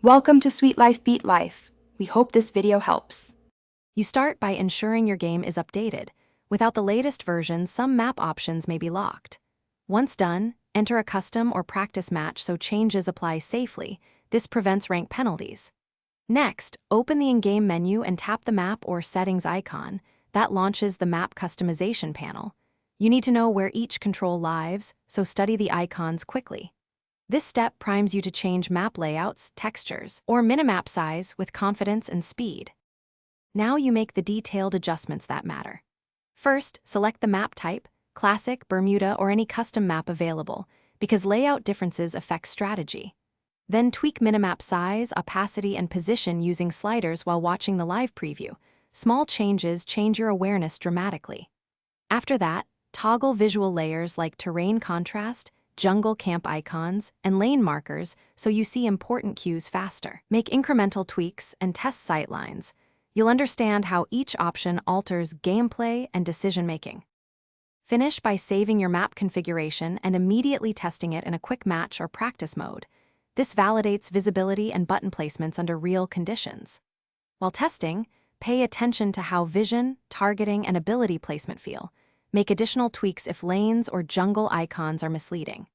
Welcome to Sweet Life Beat Life. We hope this video helps. You start by ensuring your game is updated. Without the latest version, some map options may be locked. Once done, enter a custom or practice match so changes apply safely. This prevents rank penalties. Next, open the in-game menu and tap the map or settings icon. That launches the map customization panel. You need to know where each control lives, so study the icons quickly. This step primes you to change map layouts, textures, or minimap size with confidence and speed. Now you make the detailed adjustments that matter. First, select the map type, Classic, Bermuda, or any custom map available, because layout differences affect strategy. Then tweak minimap size, opacity, and position using sliders while watching the live preview. Small changes change your awareness dramatically. After that, toggle visual layers like terrain contrast, jungle camp icons, and lane markers so you see important cues faster. Make incremental tweaks and test sightlines. You'll understand how each option alters gameplay and decision-making. Finish by saving your map configuration and immediately testing it in a quick match or practice mode. This validates visibility and button placements under real conditions. While testing, pay attention to how vision, targeting, and ability placement feel. Make additional tweaks if lanes or jungle icons are misleading.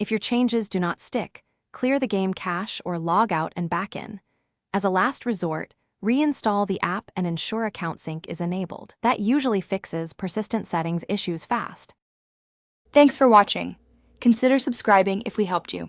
If your changes do not stick, clear the game cache or log out and back in. As a last resort, reinstall the app and ensure account sync is enabled. That usually fixes persistent settings issues fast. Thanks for watching. Consider subscribing if we helped you.